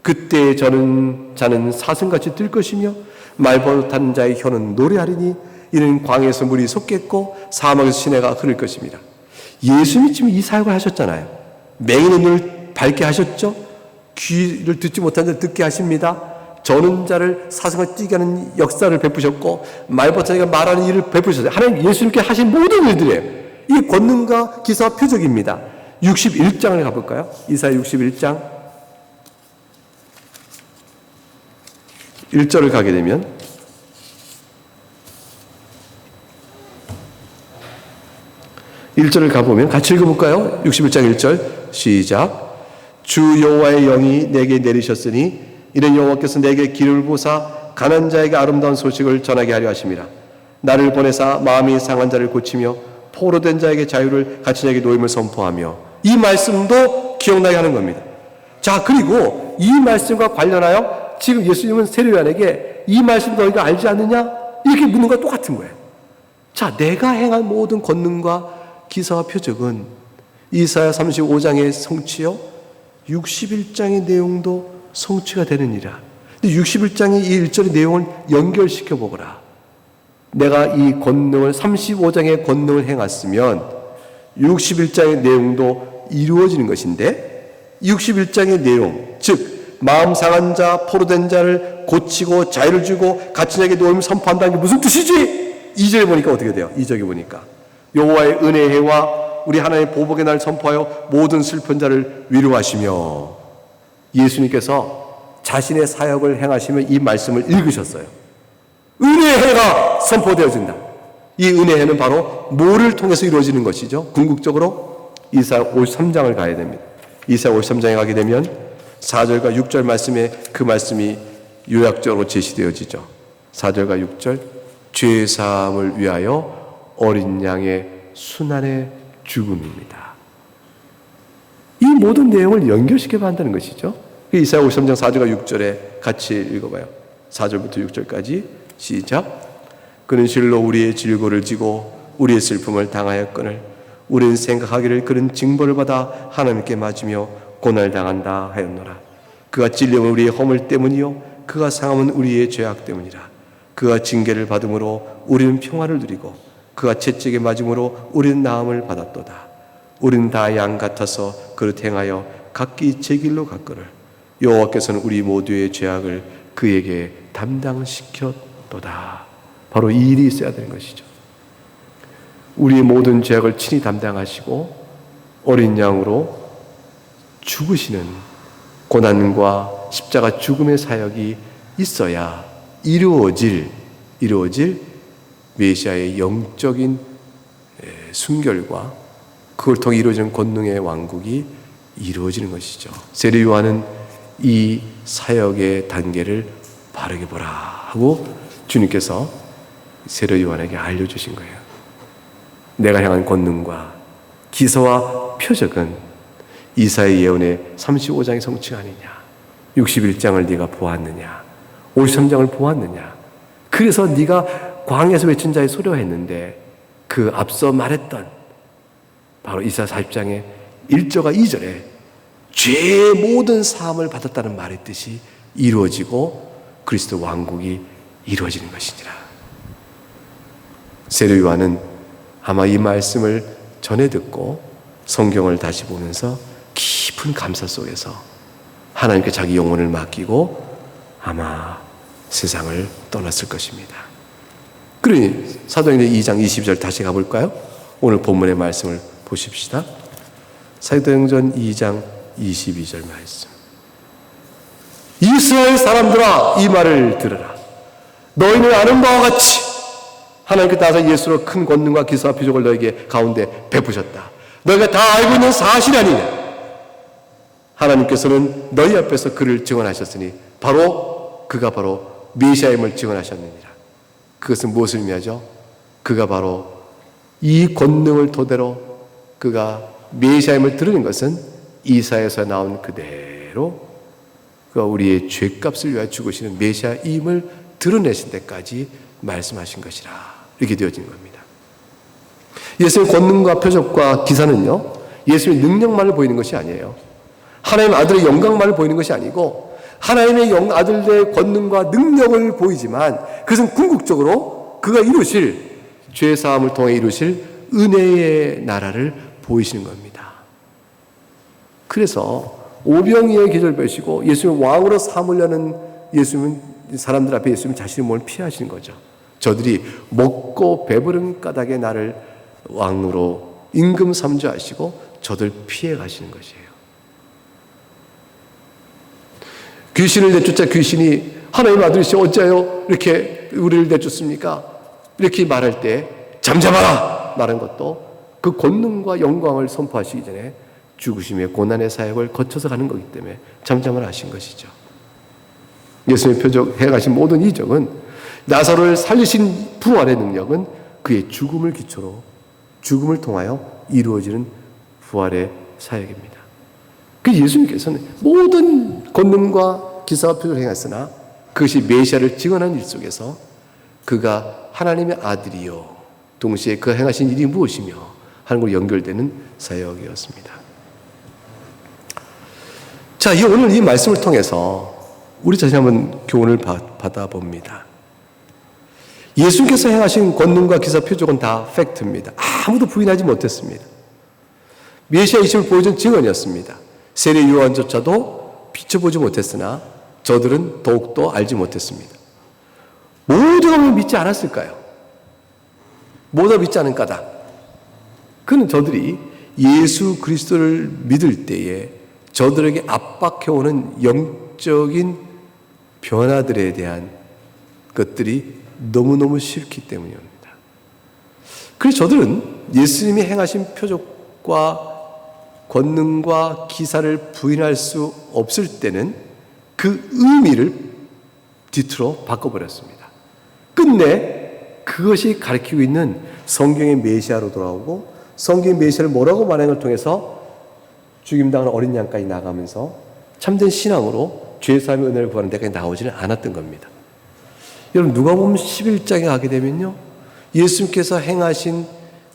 그때 자는 사슴같이 뜰 것이며 말 못하는 자의 혀는 노래하리니 이는 광야에서 물이 솟겠고 사막에서 시내가 흐를 것입니다. 예수님이 지금 이 사역을 하셨잖아요. 맹인의 눈을 밝게 하셨죠. 귀를 듣지 못한 자를 듣게 하십니다. 저는 자를 사슴과 뛰게 하는 역사를 베푸셨고 말버타니가 말하는 일을 베푸셨어요. 하나님 예수님께 하신 모든 일들이에요. 이 권능과 기사와 표적입니다. 61장을 가볼까요? 이사야 61장 1절을 가게 되면 가보면 같이 읽어볼까요? 61장 1절 시작. 주 여호와의 영이 내게 내리셨으니 이는 여호와께서 내게 기름을 부으사 가난한 자에게 아름다운 소식을 전하게 하려 하심이라. 나를 보내사 마음이 상한 자를 고치며 포로된 자에게 자유를 갇힌 자에게 노임을 선포하며. 이 말씀도 기억나게 하는 겁니다. 자, 그리고 이 말씀과 관련하여 지금 예수님은 세례요한에게 이 말씀 너희가 알지 않느냐? 이렇게 묻는 것과 똑같은 거예요. 자, 내가 행한 모든 권능과 기사와 표적은 이사야 35장의 성취요 61장의 내용도 성취가 되느니라. 근데 61장의 이 1절의 내용을 연결시켜 보거라. 내가 이 권능을 35장의 권능을 행했으면 61장의 내용도 이루어지는 것인데 61장의 내용, 즉 마음 상한 자, 포로된 자를 고치고 자유를 주고 갇힌 자에게 노임을 선포한다는 게 무슨 뜻이지? 2절에 보니까 어떻게 돼요? 2절에 보니까 여호와의 은혜의 해와 우리 하나님의 보복의 날 선포하여 모든 슬픈 자를 위로하시며. 예수님께서 자신의 사역을 행하시면 이 말씀을 읽으셨어요. 은혜의 해가 선포되어진다. 이 은혜의 해는 바로 뭐를 통해서 이루어지는 것이죠? 궁극적으로 이사야 53장을 가야 됩니다. 이사야 53장에 가게 되면 4절과 6절 말씀에 그 말씀이 요약적으로 제시되어지죠. 4절과 6절 죄사함을 위하여 어린 양의 순환의 죽음입니다. 이 모든 내용을 연결시켜 한다는 것이죠. 이사야 53장 4절과 6절에 같이 읽어봐요. 4절부터 6절까지 시작. 그는 실로 우리의 질고를 지고 우리의 슬픔을 당하였거늘 우리는 생각하기를 그는 징벌을 받아 하나님께 맞으며 고난을 당한다 하였노라. 그가 찔림은 우리의 허물 때문이요 그가 상함은 우리의 죄악 때문이라. 그가 징계를 받음으로 우리는 평화를 누리고 그가 채찍에 맞음으로 우리는 나음을 받았도다. 우리는 다 양 같아서 그릇 행하여 각기 제 길로 갔거늘 여호와께서는 우리 모두의 죄악을 그에게 담당시켰도다. 바로 이 일이 있어야 되는 것이죠. 우리의 모든 죄악을 친히 담당하시고 어린 양으로 죽으시는 고난과 십자가 죽음의 사역이 있어야 이루어질 메시아의 영적인 순결과 그걸 통해 이루어지는 권능의 왕국이 이루어지는 것이죠. 세례 요한은 이 사역의 단계를 바르게 보라 하고 주님께서 세례 요한에게 알려주신 거예요. 내가 향한 권능과 기사와 표적은 이사야의 예언의 35장의 성취가 아니냐, 61장을 네가 보았느냐, 53장을 보았느냐. 그래서 네가 광야에서 외친 자의 소리가 했는데 그 앞서 말했던 바로 이사야 40장의 1절과 2절에 죄의 모든 사함을 받았다는 말의 뜻이 이루어지고 그리스도 왕국이 이루어지는 것이니라. 세례 요한은 아마 이 말씀을 전해 듣고 성경을 다시 보면서 깊은 감사 속에서 하나님께 자기 영혼을 맡기고 아마 세상을 떠났을 것입니다. 그러니 사도행전 2장 22절 다시 가볼까요? 오늘 본문의 말씀을 보십시다. 사도행전 2장 22절 말씀. 이스라엘 사람들아 이 말을 들으라. 너희는 아는 바와 같이 하나님께서 예수로 큰 권능과 기사와 표적을 너에게 가운데 베푸셨다. 너희가 다 알고 있는 사실이 아니냐. 하나님께서는 너희 앞에서 그를 증언하셨으니 그가 바로 메시아임을 증언하셨느니라. 그것은 무엇을 의미하죠? 그가 바로 이 권능을 토대로 그가 메시아임을 드러낸 것은 이사야에서 나온 그대로 그가 우리의 죄값을 위하여 죽으시는 메시아임을 드러내신 데까지 말씀하신 것이라. 이렇게 되어진 겁니다. 예수의 권능과 표적과 기사는요, 예수의 능력만을 보이는 것이 아니에요. 하나님 아들의 영광만을 보이는 것이 아니고 하나님의 아들의 권능과 능력을 보이지만 그것은 궁극적으로 그가 이루실 죄사함을 통해 이루실 은혜의 나라를 보이시는 겁니다. 그래서 오병이어의 기적을 뵈시고 예수님을 왕으로 삼으려는 사람들 앞에 예수님 자신의 몸을 피하시는 거죠. 저들이 먹고 배부른 까닭에 나를 왕으로 임금 삼주하시고 저들 피해 가시는 것이에요. 귀신을 내쫓자 귀신이 하나님 아들이시여 어찌하여 이렇게 우리를 내쫓습니까? 이렇게 말할 때 잠잠하라 말한 것도 그 권능과 영광을 선포하시기 전에 죽으심의 고난의 사역을 거쳐서 가는 거기 때문에 잠잠을 하신 것이죠. 예수님의 표적 해가신 모든 이적은 나사로를 살리신 부활의 능력은 그의 죽음을 기초로 죽음을 통하여 이루어지는 부활의 사역입니다. 그 예수님께서는 모든 권능과 기사와 표적을 행했으나 그것이 메시아를 증언한 일 속에서 그가 하나님의 아들이요 동시에 그 행하신 일이 무엇이며 하는 걸로 연결되는 사역이었습니다. 자, 오늘 이 말씀을 통해서 우리 자신 한번 교훈을 받아봅니다. 예수님께서 행하신 권능과 기사 표적은 다 팩트입니다. 아무도 부인하지 못했습니다. 메시아이심을 보여준 증언이었습니다. 세례 요한조차도 비춰보지 못했으나 저들은 더욱더 알지 못했습니다. 모두가 왜 믿지 않았을까요? 모두가 믿지 않은 까닭. 그는 저들이 예수 그리스도를 믿을 때에 저들에게 압박해오는 영적인 변화들에 대한 것들이 너무너무 싫기 때문입니다. 그래서 저들은 예수님이 행하신 표적과 권능과 기사를 부인할 수 없을 때는 그 의미를 뒤틀어 바꿔버렸습니다. 끝내 그것이 가리키고 있는 성경의 메시아로 돌아오고 성경의 메시아를 뭐라고 말하는 걸 통해서 죽임당하는 어린 양까지 나가면서 참된 신앙으로 죄사함의 은혜를 구하는 데까지 나오지는 않았던 겁니다. 여러분 누가복음 11장에 가게 되면요 예수님께서 행하신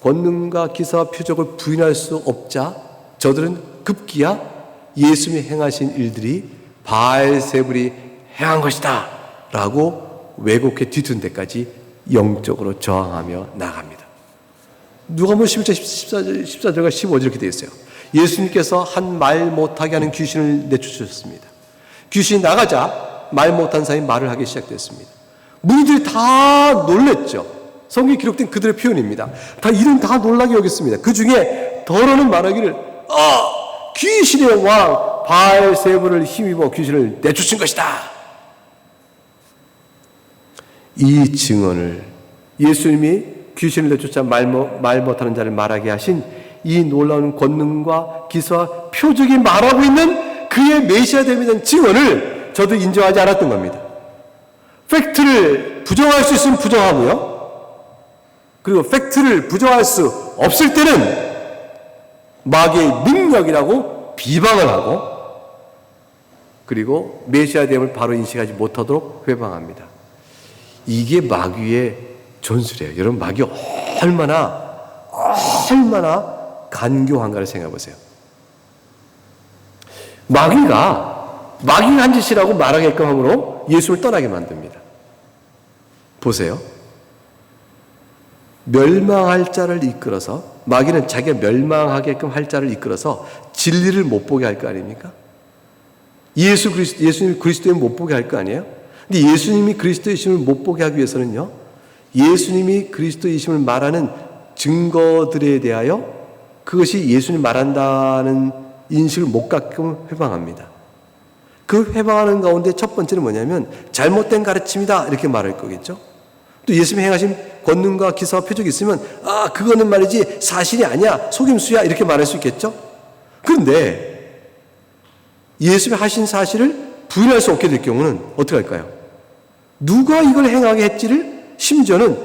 권능과 기사와 표적을 부인할 수 없자 저들은 급기야 예수님이 행하신 일들이 바알세불이 행한 것이다 라고 왜곡해 뒤튼 데까지 영적으로 저항하며 나갑니다. 누가복음 11장 14절과 15절 이렇게 되어 있어요. 예수님께서 한 말 못하게 하는 귀신을 내쫓으셨습니다. 귀신이 나가자 말 못한 사람이 말을 하기 시작됐습니다. 무리들이 다 놀랬죠. 성경에 기록된 그들의 표현입니다. 다 이름 다 놀라게 여겼습니다. 그 중에 더러는 말하기를 귀신의 왕 바알세불을 힘입어 귀신을 내쫓은 것이다. 이 증언을 예수님이 귀신을 내쫓아 말 못하는 자를 말하게 하신 이 놀라운 권능과 기사와 표적이 말하고 있는 그의 메시아 됨에 대한 증언을 저도 인정하지 않았던 겁니다. 팩트를 부정할 수 있으면 부정하고요. 그리고 팩트를 부정할 수 없을 때는 마귀의 능력이라고 비방을 하고 그리고 메시아 됨을 바로 인식하지 못하도록 회방합니다. 이게 마귀의 전술이에요. 여러분 마귀가 얼마나 간교한가를 생각해 보세요. 마귀가 한 짓이라고 말하게끔 함으로 예수를 떠나게 만듭니다. 보세요. 멸망할 자를 이끌어서 마귀는 자기가 멸망하게끔 할 자를 이끌어서 진리를 못 보게 할 거 아닙니까? 예수님이 그리스도를 못 보게 할 거 아니에요? 근데 예수님이 그리스도이심을 못 보게 하기 위해서는요. 예수님이 그리스도이심을 말하는 증거들에 대하여 그것이 예수님 말한다는 인식을 못 갖게끔 회방합니다. 그 회방하는 가운데 첫 번째는 뭐냐면 잘못된 가르침이다 이렇게 말할 거겠죠. 또 예수님이 행하신 권능과 기사와 표적이 있으면 그거는 말이지 사실이 아니야 속임수야 이렇게 말할 수 있겠죠. 그런데 예수님이 하신 사실을 부인할 수 없게 될 경우는 어떻게 할까요? 누가 이걸 행하게 했지를 심지어는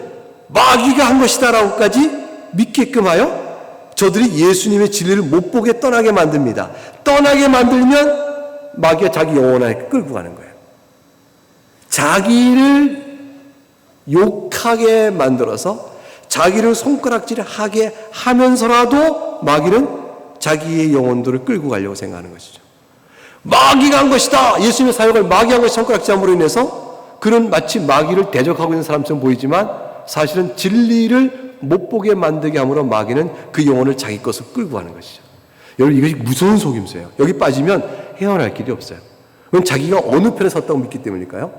마귀가 한 것이다 라고까지 믿게끔 하여 저들이 예수님의 진리를 못 보게 떠나게 만듭니다. 떠나게 만들면 마귀가 자기 영혼을 끌고 가는 거예요. 자기를 욕하게 만들어서 자기를 손가락질하게 하면서라도 마귀는 자기의 영혼들을 끌고 가려고 생각하는 것이죠. 마귀가 한 것이다. 예수님의 사역을 마귀가 한 것이 손가락질함으로 인해서 그는 마치 마귀를 대적하고 있는 사람처럼 보이지만 사실은 진리를 못 보게 만들게 함으로 마귀는 그 영혼을 자기 것으로 끌고 가는 것이죠. 여러분 이것이 무서운 속임수예요. 여기 빠지면 헤어날 길이 없어요. 그건 자기가 어느 편에 섰다고 믿기 때문일까요?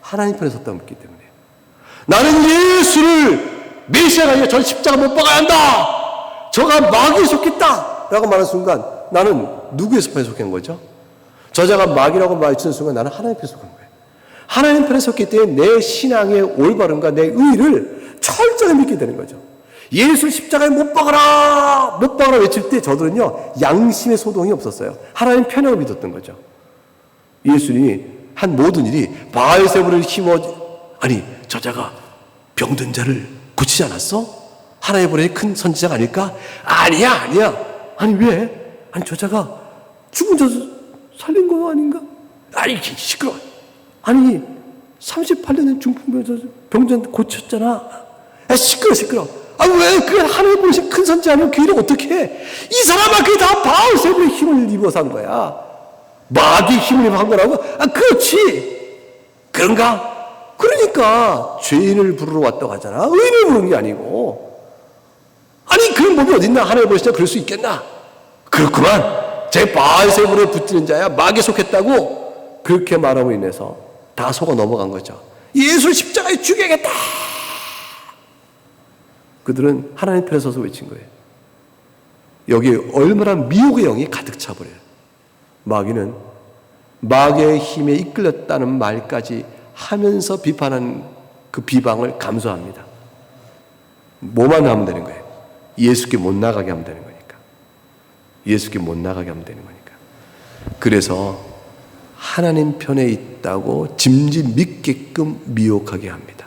하나님 편에 섰다고 믿기 때문이에요. 나는 예수를 메시아가 아니라 전 십자가 못 박아야 한다. 저가 마귀에 속했다. 라고 말하는 순간 나는 누구의 편에 속한 거죠? 저자가 마귀라고 말치는 순간 나는 하나님 편에 속한 거예요. 하나님 편에 속기 때문에 내 신앙의 올바름과 내 의를 철저히 믿게 되는 거죠. 예수를 십자가에 못 박아라! 못 박아라 외칠 때 저들은요, 양심의 소동이 없었어요. 하나님 편을 믿었던 거죠. 예수님이 한 모든 일이 바알세불을 아니, 저자가 병든 자를 고치지 않았어? 하나님의 보낸 큰 선지자가 아닐까? 아니야. 아니, 왜? 아니, 저자가 죽은 자 살린 거 아닌가? 아니, 시끄러워. 아니, 38년의 중풍병자 고쳤잖아. 아, 시끄러워. 아, 왜? 그게 하나님 보내신 큰 선지 아니면 그 일을 어떻게 해? 이 사람아, 그게 다 바알세불의 힘을 입어서 한 거야. 마귀의 힘을 입어서 한 거라고? 아, 그렇지. 그런가? 그러니까 죄인을 부르러 왔다고 하잖아. 의인을 부르는 게 아니고. 아니, 그런 법이 어딨나? 하나님 보시자 그럴 수 있겠나? 그렇구만. 제 바알세불에 붙드는 자야. 마귀에 속했다고 그렇게 말함으로 인해서 다 속아 넘어간 거죠. 예수를 십자가에 죽여야겠다. 그들은 하나님 편에 서서 외친 거예요. 여기에 얼마나 미혹의 영이 가득 차버려요. 마귀는 마귀의 힘에 이끌렸다는 말까지 하면서 비판한 그 비방을 감수합니다. 뭐만 하면 되는 거예요? 예수께 못 나가게 하면 되는 거니까. 예수께 못 나가게 하면 되는 거니까. 그래서 하나님 편에 있다고 짐짓 믿게끔 미혹하게 합니다.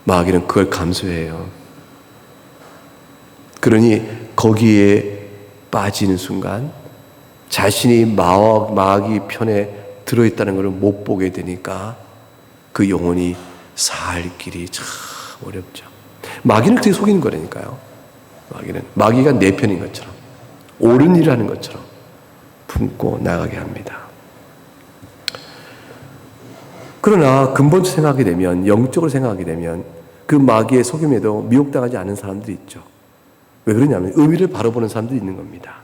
마귀는 그걸 감수해요. 그러니 거기에 빠지는 순간 자신이 마귀 편에 들어있다는 것을 못 보게 되니까 그 영혼이 살 길이 참 어렵죠. 마귀는 그렇게 속이는 거라니까요. 마귀가 내 편인 것처럼 옳은 일을 하는 것처럼 품고 나가게 합니다. 그러나 근본적으로 생각하게 되면, 영적으로 생각하게 되면 그 마귀의 속임에도 미혹당하지 않은 사람들이 있죠. 왜 그러냐면 의미를 바로 보는 사람들이 있는 겁니다.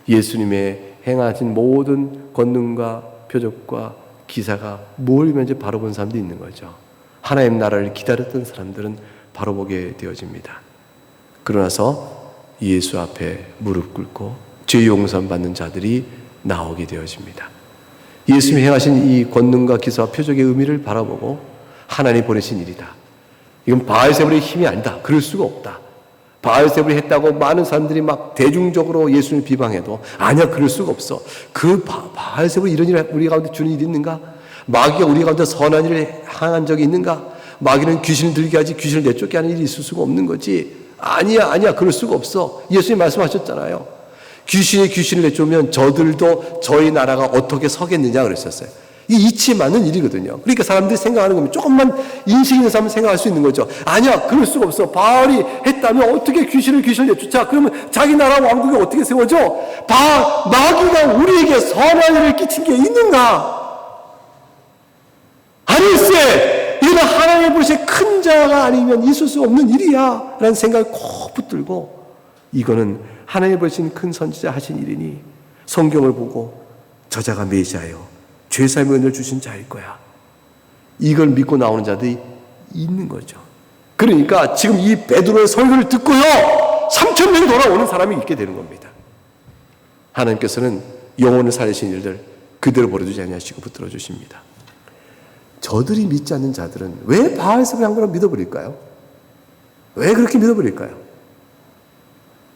예수님의 행하신 모든 권능과 표적과 기사가 뭘 이면지 바로 본 사람들이 있는 거죠. 하나님 나라를 기다렸던 사람들은 바로 보게 되어집니다. 그러나서 예수 앞에 무릎 꿇고 죄 용서 받는 자들이 나오게 되어집니다. 예수님이 행하신 이 권능과 기사와 표적의 의미를 바라보고 하나님 보내신 일이다. 이건 바알세불의 힘이 아니다. 그럴 수가 없다. 바알세불이 했다고 많은 사람들이 막 대중적으로 예수님을 비방해도 아니야, 그럴 수가 없어. 그 바알세불이 이런 일을 우리 가운데 주는 일이 있는가? 마귀가 우리 가운데 선한 일을 행한 적이 있는가? 마귀는 귀신을 들게 하지 귀신을 내쫓게 하는 일이 있을 수가 없는 거지. 아니야, 그럴 수가 없어. 예수님 말씀하셨잖아요. 귀신을 내쫓으면 저들도 저희 나라가 어떻게 서겠느냐 그랬었어요. 이게 이치에 맞는 일이거든요. 그러니까 사람들이 생각하는 겁니다. 조금만 인식 있는 사람은 생각할 수 있는 거죠. 아니야, 그럴 수가 없어. 바알이 했다면 어떻게 귀신을 내쫓아? 그러면 자기 나라 왕국이 어떻게 세워져? 마귀가 우리에게 선한 일을 끼친 게 있는가? 아니세! 이는 하나님의 보시에 큰 자가 아니면 있을 수 없는 일이야 라는 생각을 콕 붙들고, 이거는 하나님의 보신 큰 선지자 하신 일이니 성경을 보고 저자가 메시아요, 죄사함의 은혜를 주신 자일 거야, 이걸 믿고 나오는 자들이 있는 거죠. 그러니까 지금 이 베드로의 설교를 듣고요 3,000명이 돌아오는 사람이 있게 되는 겁니다. 하나님께서는 영혼을 살리신 일들 그대로 버려두지 아니하시고 붙들어 주십니다. 저들이 믿지 않는 자들은 왜 바알세불이 한 거를 믿어버릴까요? 왜 그렇게 믿어버릴까요?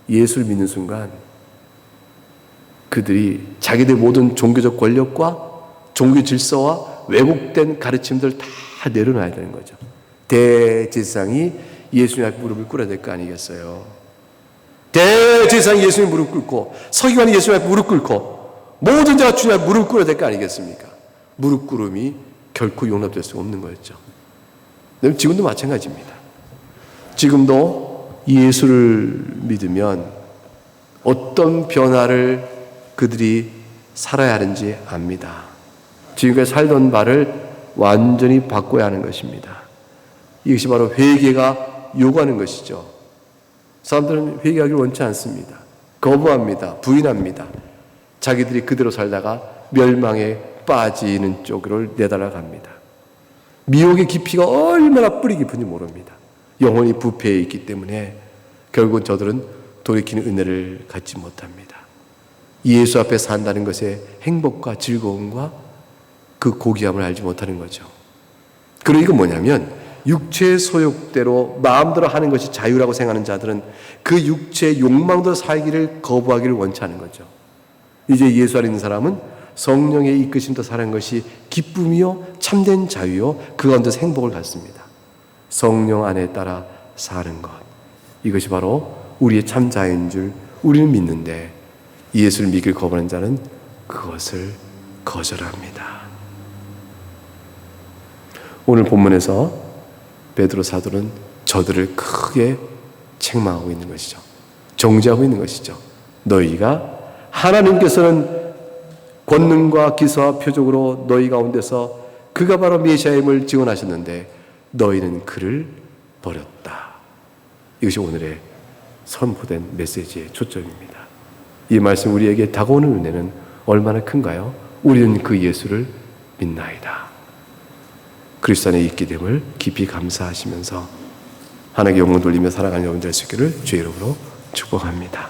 예수를 믿는 순간 그들이 자기들 모든 종교적 권력과 종교 질서와 왜곡된 가르침들 다 내려놔야 되는 거죠. 대제사장이 예수님 앞에 무릎을 꿇어야 될 거 아니겠어요? 대제사장이 예수님 무릎 꿇고, 서기관이 예수님 앞에 무릎 꿇고, 모든 자가 주님 앞에 무릎 꿇어야 될 거 아니겠습니까? 무릎 꿇음이 결코 용납될 수 없는 거였죠. 지금도 마찬가지입니다. 지금도 예수를 믿으면 어떤 변화를 그들이 살아야 하는지 압니다. 지금까지 살던 바를 완전히 바꿔야 하는 것입니다. 이것이 바로 회개가 요구하는 것이죠. 사람들은 회개하기를 원치 않습니다. 거부합니다. 부인합니다. 자기들이 그대로 살다가 멸망에 빠지는 쪽으로 내달아갑니다. 미혹의 깊이가 얼마나 뿌리 깊은지 모릅니다. 영혼이 부패해 있기 때문에 결국은 저들은 돌이키는 은혜를 갖지 못합니다. 예수 앞에 산다는 것의 행복과 즐거움과 그 고귀함을 알지 못하는 거죠. 그러니까 뭐냐면 육체의 소욕대로 마음대로 하는 것이 자유라고 생각하는 자들은 그 육체의 욕망대로 살기를 거부하기를 원치 않은 거죠. 이제 예수 안에 있는 사람은 성령의 이끄심도 사는 것이 기쁨이요 참된 자유요 그 가운데서 행복을 갖습니다. 성령 안에 따라 사는 것, 이것이 바로 우리의 참 자유인 줄 우리는 믿는데 예수를 믿기를 거부하는 자는 그것을 거절합니다. 오늘 본문에서 베드로 사도는 저들을 크게 책망하고 있는 것이죠. 정죄하고 있는 것이죠. 너희가 하나님께서는 권능과 기사와 표적으로 너희 가운데서 그가 바로 메시아임을 증언하셨는데 너희는 그를 버렸다. 이것이 오늘의 선포된 메시지의 초점입니다. 이 말씀 우리에게 다가오는 은혜는 얼마나 큰가요? 우리는 그 예수를 믿나이다. 그리스도 안에 있게 됨을 깊이 감사하시면서 하나님께 영광 돌리며 살아가는 여러분 될 수 있기를 주의 이름으로 축복합니다.